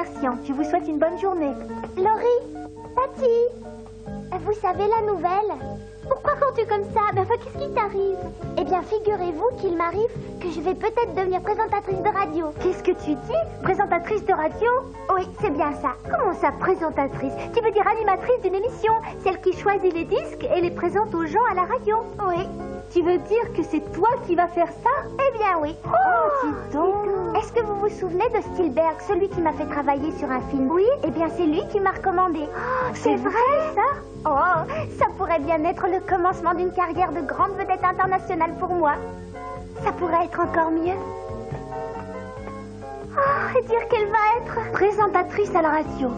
commerçants. Je vous souhaite une bonne journée. Laurie, Patty, vous savez la nouvelle? Pourquoi fais-tu comme ça? Mais enfin, qu'est-ce qui t'arrive? Eh bien, figurez-vous qu'il m'arrive que je vais peut-être devenir présentatrice de radio. Qu'est-ce que tu dis? Présentatrice de radio? Oui, c'est bien ça. Comment ça, présentatrice? Tu veux dire animatrice d'une émission? Celle qui choisit les disques et les présente aux gens à la radio? Oui. Tu veux dire que c'est toi qui vas faire ça? Eh bien, oui. Oh, dis donc. Est-ce que vous vous souvenez de Spielberg, celui qui m'a fait travailler sur un film? Oui. Eh bien, c'est lui qui m'a recommandé. Oh, c'est vrai, ça? Oh, ça pourrait bien être le commencement d'une carrière de grande vedette internationale pour moi. Ça pourrait être encore mieux. Oh, et dire qu'elle va être présentatrice à la radio.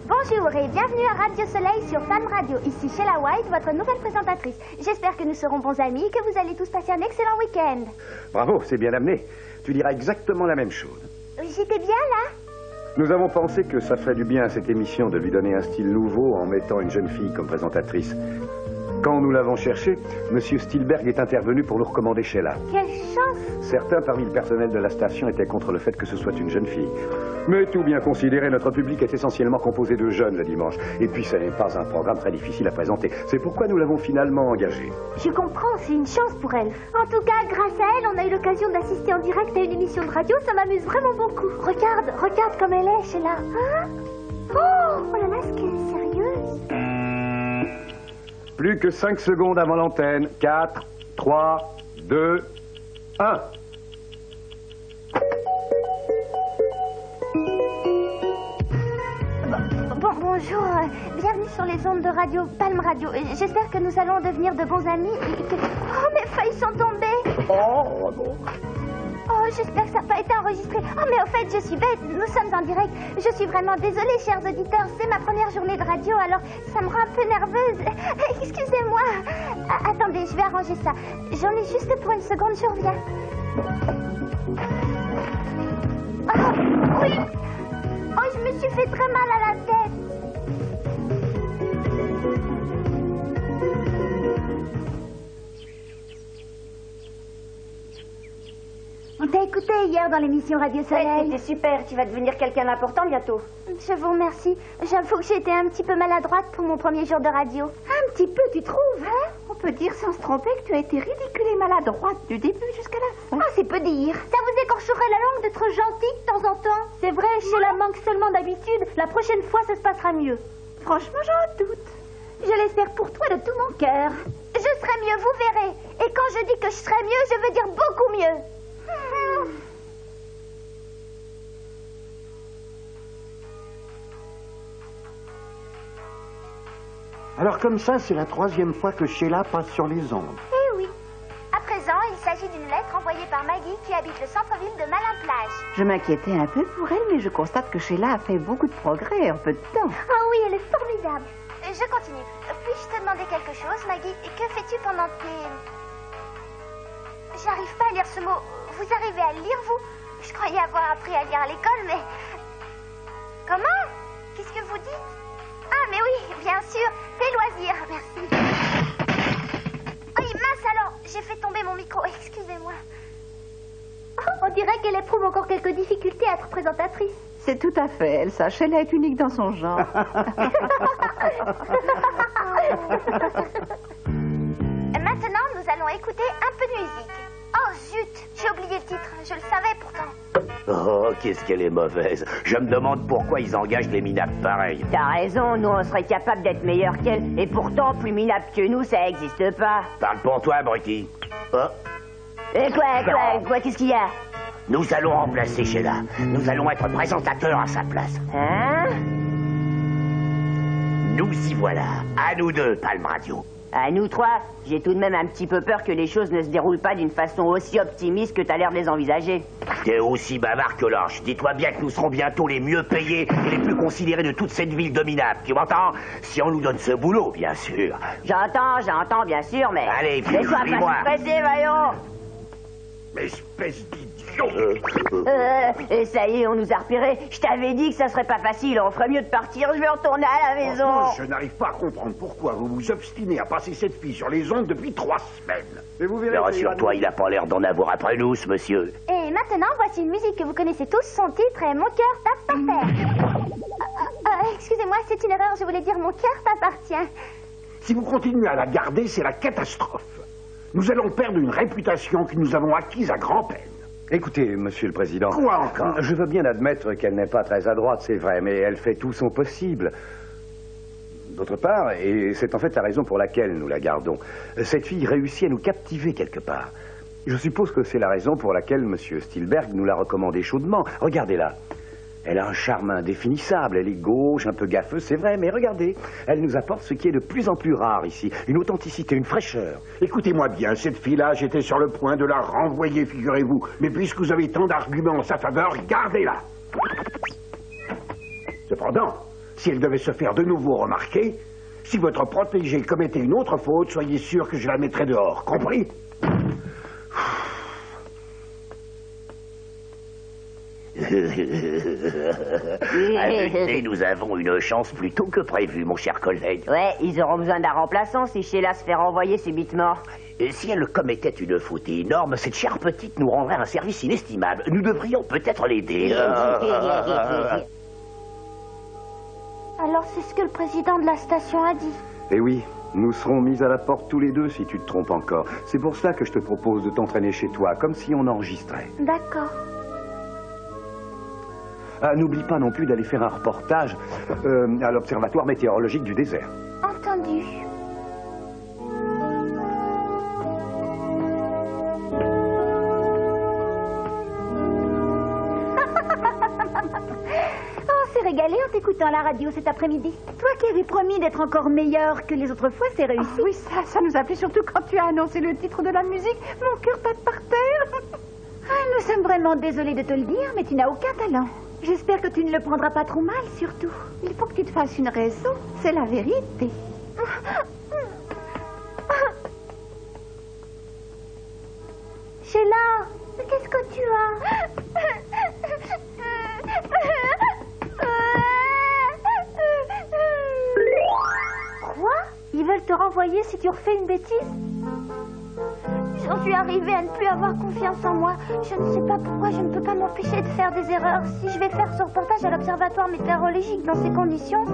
Bonjour et bienvenue à Radio Soleil sur Fun Radio. Ici Sheila White, votre nouvelle présentatrice. J'espère que nous serons bons amis et que vous allez tous passer un excellent week-end. Bravo, c'est bien amené. Tu diras exactement la même chose. J'étais bien là? Nous avons pensé que ça ferait du bien à cette émission de lui donner un style nouveau en mettant une jeune fille comme présentatrice. Quand nous l'avons cherché, M. Spielberg est intervenu pour nous recommander Sheila. Quelle chance! Certains parmi le personnel de la station étaient contre le fait que ce soit une jeune fille. Mais tout bien considéré, notre public est essentiellement composé de jeunes le dimanche. Et puis ce n'est pas un programme très difficile à présenter. C'est pourquoi nous l'avons finalement engagée. Je comprends, c'est une chance pour elle. En tout cas, grâce à elle, on a eu l'occasion d'assister en direct à une émission de radio. Ça m'amuse vraiment beaucoup. Regarde comme elle est, Sheila. Hein? Oh là là, est-ce qu'elle est sérieuse? Plus que 5 secondes avant l'antenne. 4, 3, 2, 1. Bonjour, bienvenue sur les ondes de radio Palm Radio. J'espère que nous allons devenir de bons amis et que... Oh, mes feuilles sont tombées. Oh, bon. Oh, j'espère que ça n'a pas été enregistré. Oh, mais au fait, je suis bête, nous sommes en direct. Je suis vraiment désolée, chers auditeurs. C'est ma première journée de radio, alors ça me rend un peu nerveuse. Excusez-moi. Attendez, je vais arranger ça. J'en ai juste pour une seconde, je reviens. Oh, oui. Oh, je me suis fait très mal à la tête. On t'a écouté hier dans l'émission Radio Soleil. Ouais, c'était super, tu vas devenir quelqu'un d'important bientôt. Je vous remercie. J'avoue que j'ai été un petit peu maladroite pour mon premier jour de radio. Un petit peu, tu trouves, hein? On peut dire sans se tromper que tu as été ridicule et maladroite du début jusqu'à la fin. Ah, c'est peu dire. Ça vous écorcherait la langue d'être gentil de temps en temps? C'est vrai, Sheila manque seulement d'habitude. La prochaine fois, ça se passera mieux. Franchement, j'en doute. Je l'espère pour toi de tout mon cœur. Je serai mieux, vous verrez. Et quand je dis que je serai mieux, je veux dire beaucoup mieux. Alors comme ça, c'est la 3e fois que Sheila passe sur les ondes. Eh oui. À présent, il s'agit d'une lettre envoyée par Maggie qui habite le centre-ville de Malin-Plage. Je m'inquiétais un peu pour elle, mais je constate que Sheila a fait beaucoup de progrès en peu de temps. Ah oui, elle est formidable. Je continue. Puis-je te demander quelque chose, Maggie? Que fais-tu pendant tes... J'arrive pas à lire ce mot. Vous arrivez à le lire, vous? Je croyais avoir appris à lire à l'école, mais... Comment? Qu'est-ce que vous dites? Ah, mais oui, bien sûr. Tes loisirs, merci. Oui, mince alors. J'ai fait tomber mon micro. Excusez-moi. On dirait qu'elle éprouve encore quelques difficultés à être présentatrice. C'est tout à fait, Elsa. Sheila est unique dans son genre. Maintenant, nous allons écouter un peu de musique. Oh, zut, j'ai oublié le titre. Je le savais pourtant. Oh, qu'est-ce qu'elle est mauvaise. Je me demande pourquoi ils engagent des minables pareils. T'as raison, nous on serait capable d'être meilleurs qu'elle. Et pourtant, plus minable que nous, ça existe pas. Parle pour toi, Brutti. Oh. Et quoi, qu'est-ce qu'il y a? Nous allons remplacer Sheila. Nous allons être présentateurs à sa place. Hein? Nous y voilà. À nous deux, Palm Radio. À nous trois, j'ai tout de même un petit peu peur que les choses ne se déroulent pas d'une façon aussi optimiste que t'as l'air de les envisager. T'es aussi bavard que l'orge. Dis-toi bien que nous serons bientôt les mieux payés et les plus considérés de toute cette ville dominable. Tu m'entends? Si on nous donne ce boulot, bien sûr. J'entends, bien sûr, mais... Allez, laisse-moi suis-moi. pas se presser, voyons. Espèce d'idiot. Et ça y est, on nous a repérés. Je t'avais dit que ça serait pas facile. On ferait mieux de partir. Je vais retourner à la maison. Franchement, je n'arrive pas à comprendre pourquoi vous vous obstinez à passer cette fille sur les ondes depuis 3 semaines. Et vous verrez. Mais rassure-toi, il a pas l'air d'en avoir après nous, ce monsieur. Et maintenant, voici une musique que vous connaissez tous. Son titre est Mon cœur t'appartient. Excusez-moi, c'est une erreur. Je voulais dire Mon cœur t'appartient. Si vous continuez à la garder, c'est la catastrophe. Nous allons perdre une réputation que nous avons acquise à grand-peine. Écoutez, Monsieur le Président. Quoi encore? Je veux bien admettre qu'elle n'est pas très à droite, c'est vrai, mais elle fait tout son possible. D'autre part, et c'est en fait la raison pour laquelle nous la gardons, cette fille réussit à nous captiver quelque part. Je suppose que c'est la raison pour laquelle Monsieur Stilberg nous l'a recommandée chaudement. Regardez-la. Elle a un charme indéfinissable, elle est gauche, un peu gaffeuse, c'est vrai, mais regardez, elle nous apporte ce qui est de plus en plus rare ici, une authenticité, une fraîcheur. Écoutez-moi bien, cette fille-là, j'étais sur le point de la renvoyer, figurez-vous. Mais puisque vous avez tant d'arguments en sa faveur, gardez-la. Cependant, si elle devait se faire de nouveau remarquer, si votre protégé commettait une autre faute, soyez sûr que je la mettrai dehors, compris? Et nous avons une chance plus tôt que prévu, mon cher collègue. Ouais, ils auront besoin d'un remplaçant si Sheila se fait renvoyer ses bites morts. Et si elle commettait une faute énorme, cette chère petite nous rendrait un service inestimable. Nous devrions peut-être l'aider. Alors c'est ce que le président de la station a dit. Eh oui, nous serons mis à la porte tous les deux si tu te trompes encore. C'est pour cela que je te propose de t'entraîner chez toi, comme si on enregistrait. D'accord. Ah, n'oublie pas non plus d'aller faire un reportage à l'Observatoire météorologique du désert. Entendu. On s'est régalé en t'écoutant à la radio cet après-midi. Toi qui avais promis d'être encore meilleur que les autres fois, c'est réussi. Ah oui, ça nous a plu surtout quand tu as annoncé le titre de la musique. Mon cœur tape par terre. Nous sommes vraiment désolés de te le dire, mais tu n'as aucun talent. J'espère que tu ne le prendras pas trop mal, surtout. Il faut que tu te fasses une raison. C'est la vérité. Sheila, qu'est-ce que tu as? Quoi? Ils veulent te renvoyer si tu refais une bêtise? J'en suis arrivée à ne plus avoir confiance en moi. Je ne sais pas pourquoi je ne peux pas m'empêcher de faire des erreurs. Si je vais faire ce reportage à l'Observatoire météorologique dans ces conditions,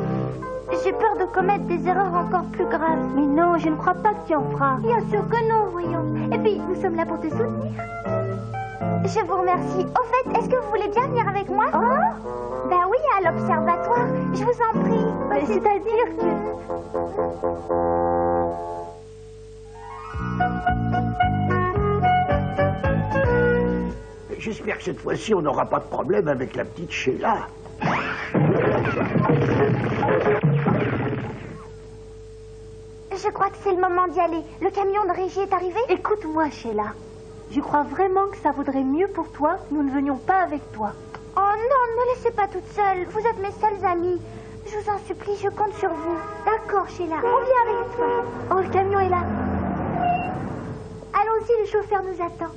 j'ai peur de commettre des erreurs encore plus graves. Mais non, je ne crois pas que tu en feras. Bien sûr que non, voyons. Et puis, nous sommes là pour te soutenir. Je vous remercie. Au fait, est-ce que vous voulez bien venir avec moi? Oh? Ben oui, à l'Observatoire. Je vous en prie. C'est-à-dire que... J'espère que cette fois-ci, on n'aura pas de problème avec la petite Sheila. Je crois que c'est le moment d'y aller. Le camion de régie est arrivé? Écoute-moi, Sheila. Je crois vraiment que ça vaudrait mieux pour toi que nous ne venions pas avec toi. Oh non, ne me laissez pas toute seule. Vous êtes mes seuls amis. Je vous en supplie, je compte sur vous. D'accord, Sheila. On vient avec toi. Oh, le camion est là. Allons-y, le chauffeur nous attend.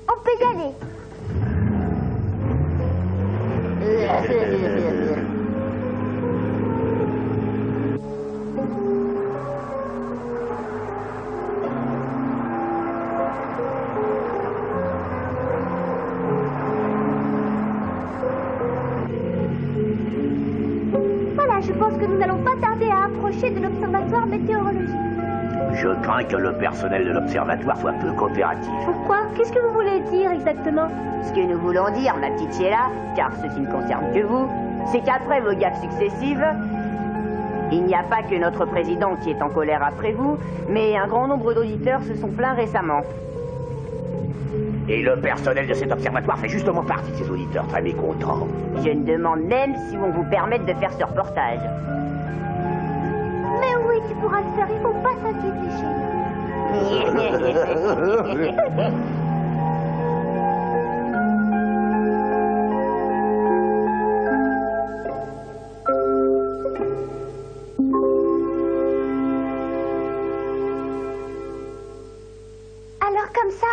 On peut y aller. Voilà, je pense que nous n'allons pas tarder à approcher de l'Observatoire météorologique. Je crains que le personnel de l'Observatoire soit peu coopératif. Pourquoi? Qu'est-ce que vous voulez dire exactement? Ce que nous voulons dire, ma petite Sheila, car ceci ne concerne que vous, c'est qu'après vos gaffes successives, il n'y a pas que notre président qui est en colère après vous, mais un grand nombre d'auditeurs se sont plaints récemment. Et le personnel de cet observatoire fait justement partie de ces auditeurs très mécontents. Je me demande même si vont vous permettre de faire ce reportage. Mais oui, tu pourras le faire, il faut pas s'inquiéter, Sheila. Alors, Alors comme ça,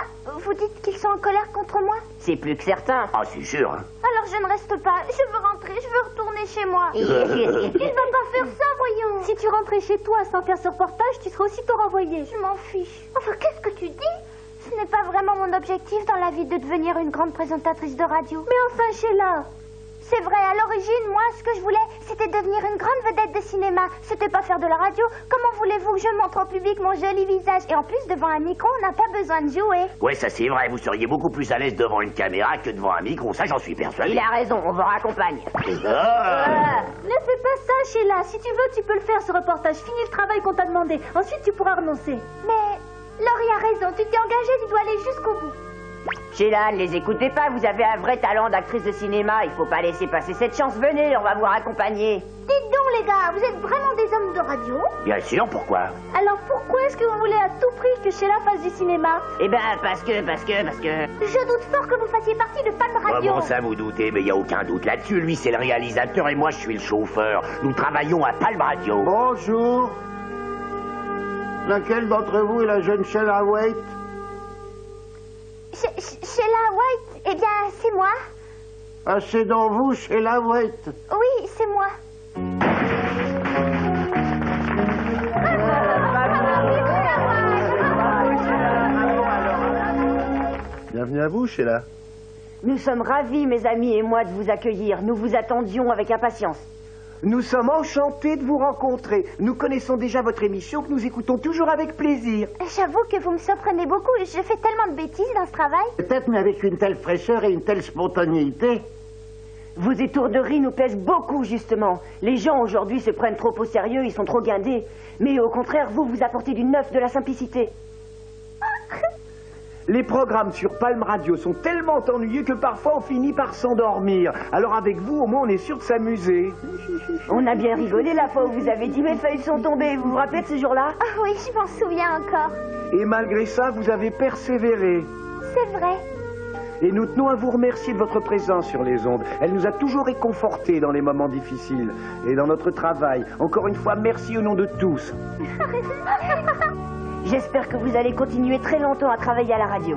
vous dites qu'ils sont en colère contre moi? C'est plus que certain. Ah, c'est sûr. Hein. Alors je ne reste pas. Je veux rentrer, je veux retourner chez moi. Il va pas faire ça, voyons. Si tu rentrais chez toi sans faire ce reportage, tu serais aussitôt renvoyé. Je m'en fiche. Enfin, qu'est-ce que tu dis? Ce n'est pas vraiment mon objectif dans la vie de devenir une grande présentatrice de radio. Mais enfin, Sheila. C'est vrai, à l'origine, moi, ce que je voulais, c'était devenir une grande vedette de cinéma. C'était pas faire de la radio. Comment voulez-vous que je montre au public mon joli visage? Et en plus, devant un micro, on n'a pas besoin de jouer. Ouais, ça c'est vrai. Vous seriez beaucoup plus à l'aise devant une caméra que devant un micro. Ça, j'en suis persuadé. Il a raison, on vous raccompagne. Ne fais pas ça, Sheila. Si tu veux, tu peux le faire, ce reportage. Finis le travail qu'on t'a demandé. Ensuite, tu pourras renoncer. Mais Laurie a raison. Tu t'es engagée, tu dois aller jusqu'au bout. Sheila, ne les écoutez pas, vous avez un vrai talent d'actrice de cinéma. Il faut pas laisser passer cette chance. Venez, on va vous raccompagner. Dites donc, les gars, vous êtes vraiment des hommes de radio? Bien sûr, pourquoi? Alors pourquoi est-ce que vous voulez à tout prix que Sheila fasse du cinéma? Eh ben, parce que... Je doute fort que vous fassiez partie de Palm Radio. Comment ça vous doutez? Mais il n'y a aucun doute là-dessus. Lui, c'est le réalisateur et moi, je suis le chauffeur. Nous travaillons à Palm Radio. Bonjour. Laquelle d'entre vous est la jeune Sheila Waite? Sheila White, eh bien, c'est moi. Ah, c'est dans vous, Sheila Waite. Oui, c'est moi. Bienvenue à vous, Sheila. Nous sommes ravis, mes amis et moi, de vous accueillir. Nous vous attendions avec impatience. Nous sommes enchantés de vous rencontrer. Nous connaissons déjà votre émission que nous écoutons toujours avec plaisir. J'avoue que vous me surprenez beaucoup. Je fais tellement de bêtises dans ce travail. Peut-être, mais avec une telle fraîcheur et une telle spontanéité. Vos étourderies nous plaisent beaucoup, justement. Les gens, aujourd'hui, se prennent trop au sérieux, ils sont trop guindés. Mais au contraire, vous apportez du neuf, de la simplicité. Les programmes sur Palm Radio sont tellement ennuyeux que parfois on finit par s'endormir. Alors avec vous, au moins, on est sûr de s'amuser. On a bien rigolé la fois où vous avez dit mes feuilles sont tombées. Vous vous rappelez de ce jour-là? Ah oui, je m'en souviens encore. Et malgré ça, vous avez persévéré. C'est vrai. Et nous tenons à vous remercier de votre présence sur les ondes. Elle nous a toujours réconfortés dans les moments difficiles et dans notre travail. Encore une fois, merci au nom de tous. J'espère que vous allez continuer très longtemps à travailler à la radio.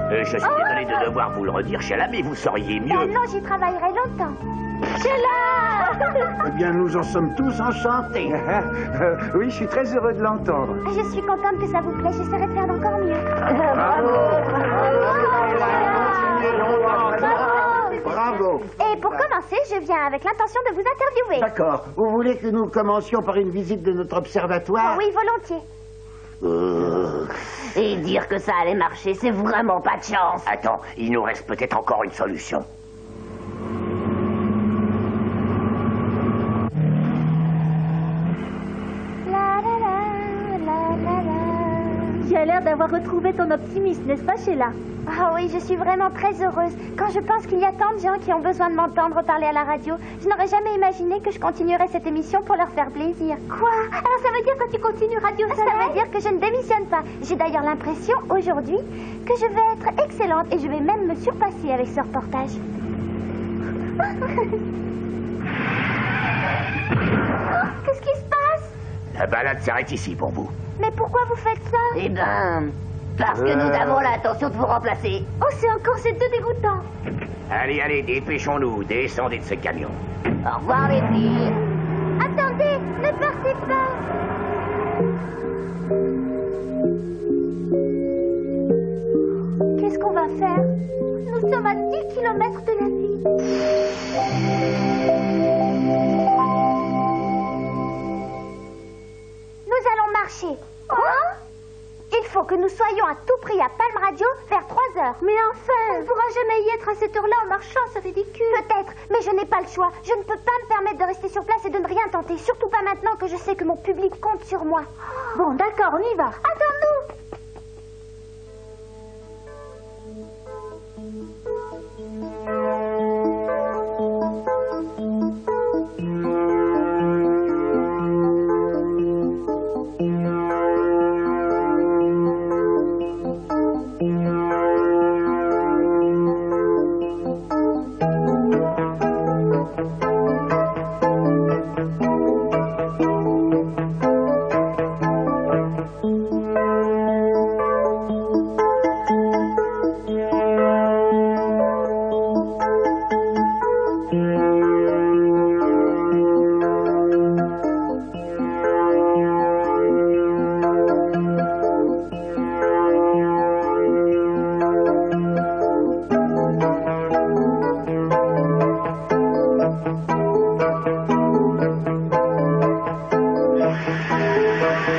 Je suis désolé de devoir vous le redire, Sheila, mais vous sauriez mieux. Non, j'y travaillerai longtemps. Sheila! Eh bien, nous en sommes tous enchantés. Oui, je suis très heureux de l'entendre. Je suis contente que ça vous plaît. J'essaierai de faire encore mieux. Bravo. Et pour commencer, je viens avec l'intention de vous interviewer. D'accord. Vous voulez que nous commencions par une visite de notre observatoire? Oui, volontiers. Et dire que ça allait marcher, c'est vraiment pas de chance. Attends, il nous reste peut-être encore une solution. Tu as l'air d'avoir retrouvé ton optimisme, n'est-ce pas, Sheila? Ah oui, je suis vraiment très heureuse. Quand je pense qu'il y a tant de gens qui ont besoin de m'entendre parler à la radio, je n'aurais jamais imaginé que je continuerais cette émission pour leur faire plaisir. Quoi? Alors ça veut dire que tu continues Radio Soleil? Ça veut dire que je ne démissionne pas. J'ai d'ailleurs l'impression, aujourd'hui, que je vais être excellente et je vais même me surpasser avec ce reportage. Qu'est-ce qui se passe? La balade s'arrête ici pour vous. Mais pourquoi vous faites ça? Eh ben, parce que nous avons l'intention de vous remplacer. Oh, c'est encore ces deux dégoûtants. Allez, allez, dépêchons-nous. Descendez de ce camion. Au revoir les filles. Attendez, ne partez pas. Qu'est-ce qu'on va faire? Nous sommes à 10 km de la ville. Nous allons marcher. Quoi? Il faut que nous soyons à tout prix à Palm Radio vers 3 heures. Mais enfin, on ne pourra jamais y être à cette heure-là en marchant, c'est ridicule. Peut-être, mais je n'ai pas le choix. Je ne peux pas me permettre de rester sur place et de ne rien tenter. Surtout pas maintenant que je sais que mon public compte sur moi. Bon, d'accord, on y va. Attends-nous. Qu'est-ce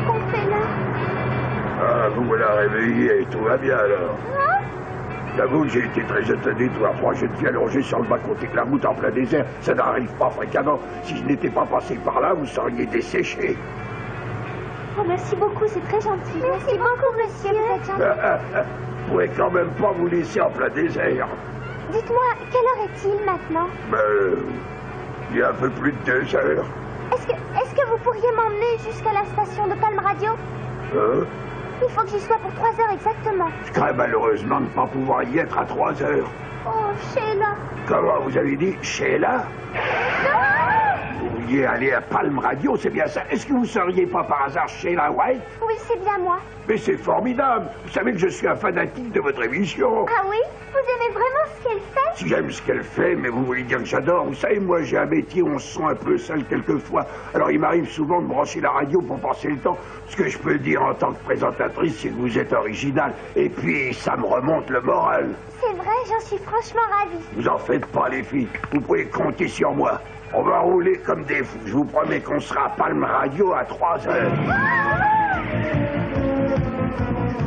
qu'on fait là? Ah, vous voilà réveillé, tout va bien alors. Hein? J'avoue que j'ai été très étonné de voir 3 jeunes filles allongées sur le bas-côté de la route en plein désert. Ça n'arrive pas fréquemment. Si je n'étais pas passé par là, vous seriez desséchés. Oh, merci beaucoup, c'est très gentil. Merci beaucoup, monsieur. Vous êtes gentil. Vous pouvez quand même pas vous laisser en plein désert. Dites-moi, quelle heure est-il maintenant? Il y a un peu plus de 2 heures. Est-ce que vous pourriez m'emmener jusqu'à la station de Palm Radio? Il faut que j'y sois pour 3 heures exactement. Je crains malheureusement de ne pas pouvoir y être à 3 heures. Oh, Sheila. Comment vous avez dit? Sheila? Vous vouliez aller à Palm Radio, c'est bien ça? Est-ce que vous seriez pas par hasard Sheila White? Oui, c'est bien moi. Mais c'est formidable. Vous savez que je suis un fanatique de votre émission. Ah oui? Vous aimez vraiment ce qu'elle fait? Si j'aime ce qu'elle fait, mais vous voulez dire que j'adore. Vous savez, moi, j'ai un métier où on se sent un peu seul quelquefois. Alors, il m'arrive souvent de brancher la radio pour passer le temps. Ce que je peux dire en tant que présentatrice, c'est que vous êtes originale. Et puis, ça me remonte le moral. C'est vrai, j'en suis franchement ravie. Vous en faites pas, les filles. Vous pouvez compter sur moi. On va rouler comme des fous. Je vous promets qu'on sera à Palm Radio à 3 heures.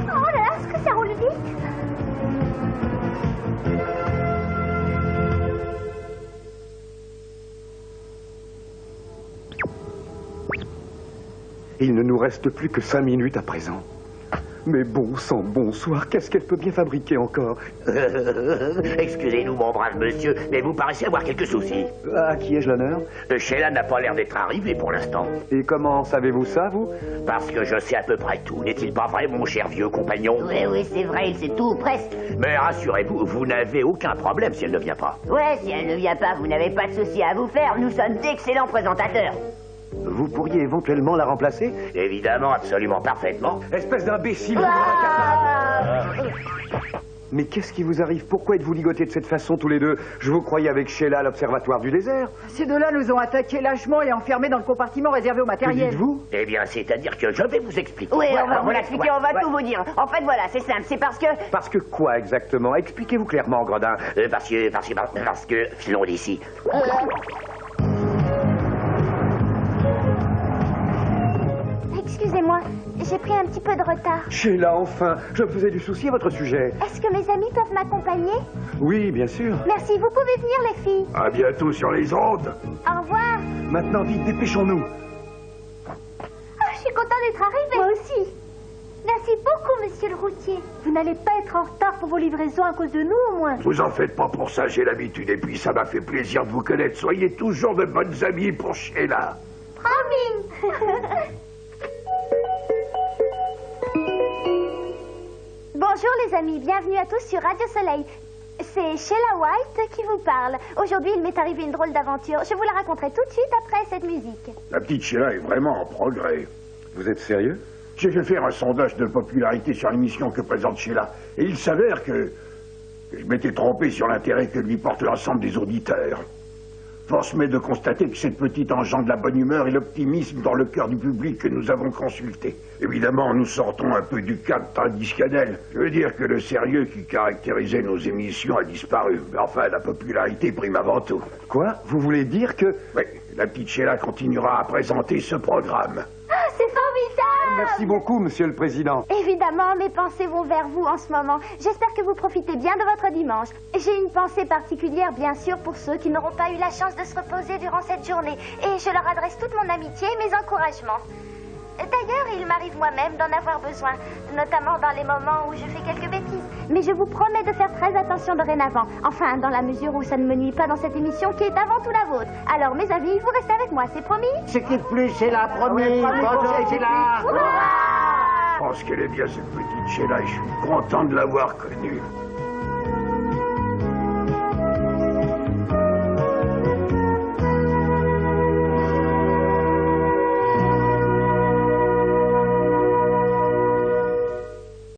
Oh là là, est-ce que ça roule vite? Il ne nous reste plus que 5 minutes à présent. Mais bon sang, bonsoir, qu'est-ce qu'elle peut bien fabriquer encore? Excusez-nous, mon brave monsieur, mais vous paraissez avoir quelques soucis. À qui ai-je l'honneur? Sheila n'a pas l'air d'être arrivée pour l'instant. Et comment savez-vous ça, vous? Parce que je sais à peu près tout, n'est-il pas vrai, mon cher vieux compagnon? Oui, c'est vrai, il sait tout, presque. Mais rassurez-vous, vous n'avez aucun problème si elle ne vient pas. Ouais, si elle ne vient pas, vous n'avez pas de souci à vous faire. Nous sommes d'excellents présentateurs. Vous pourriez éventuellement la remplacer? Évidemment, absolument, parfaitement. Espèce d'imbécile! Mais qu'est-ce qui vous arrive? Pourquoi êtes-vous ligotés de cette façon tous les deux? Je vous croyais avec Sheila à l'observatoire du désert. Ces deux-là nous ont attaqués lâchement et enfermés dans le compartiment réservé au Que matériel. dites-vous? Eh bien, c'est-à-dire que je vais vous expliquer. Oui, on va vous Voilà, l'expliquer, ouais, on va ouais. tout vous dire. En fait, voilà, c'est simple, c'est parce que... Parce que quoi exactement? Expliquez-vous clairement, Gredin. Parce que, filons d'ici. Excusez-moi, j'ai pris un petit peu de retard. Sheila, enfin, je me faisais du souci à votre sujet. Est-ce que mes amis peuvent m'accompagner? Oui, bien sûr. Merci, vous pouvez venir les filles. À bientôt sur les ondes. Au revoir. Maintenant, vite, dépêchons-nous. Oh, je suis contente d'être arrivée. Moi aussi. Merci beaucoup, monsieur le routier. Vous n'allez pas être en retard pour vos livraisons à cause de nous, au moins. Vous en faites pas pour ça, j'ai l'habitude. Et puis, ça m'a fait plaisir de vous connaître. Soyez toujours de bonnes amies pour Sheila. Promis. Bonjour les amis, bienvenue à tous sur Radio Soleil. C'est Sheila White qui vous parle. Aujourd'hui, il m'est arrivé une drôle d'aventure. Je vous la raconterai tout de suite après cette musique. La petite Sheila est vraiment en progrès. Vous êtes sérieux? J'ai fait faire un sondage de popularité sur l'émission que présente Sheila. Et il s'avère que je m'étais trompé sur l'intérêt que lui porte l'ensemble des auditeurs. Force m'est de constater que cette petite engendre la bonne humeur et l'optimisme dans le cœur du public que nous avons consulté. Évidemment, nous sortons un peu du cadre traditionnel. Je veux dire que le sérieux qui caractérisait nos émissions a disparu. Mais enfin, la popularité prime avant tout. Quoi? Vous voulez dire que... Oui, la petite Sheila continuera à présenter ce programme. Ah, c'est formidable! Merci beaucoup, Monsieur le Président. Évidemment, mes pensées vont vers vous en ce moment. J'espère que vous profitez bien de votre dimanche. J'ai une pensée particulière, bien sûr, pour ceux qui n'auront pas eu la chance de se reposer durant cette journée. Et je leur adresse toute mon amitié et mes encouragements. D'ailleurs, il m'arrive moi-même d'en avoir besoin, notamment dans les moments où je fais quelques bêtises. Mais je vous promets de faire très attention dorénavant. Enfin, dans la mesure où ça ne me nuit pas dans cette émission qui est avant tout la vôtre. Alors, mes amis, vous restez avec moi, c'est promis? Je quitte plus, Sheila, promis. Bonjour, Sheila. Je pense qu'elle est bien, cette petite Sheila, et je suis content de l'avoir connue.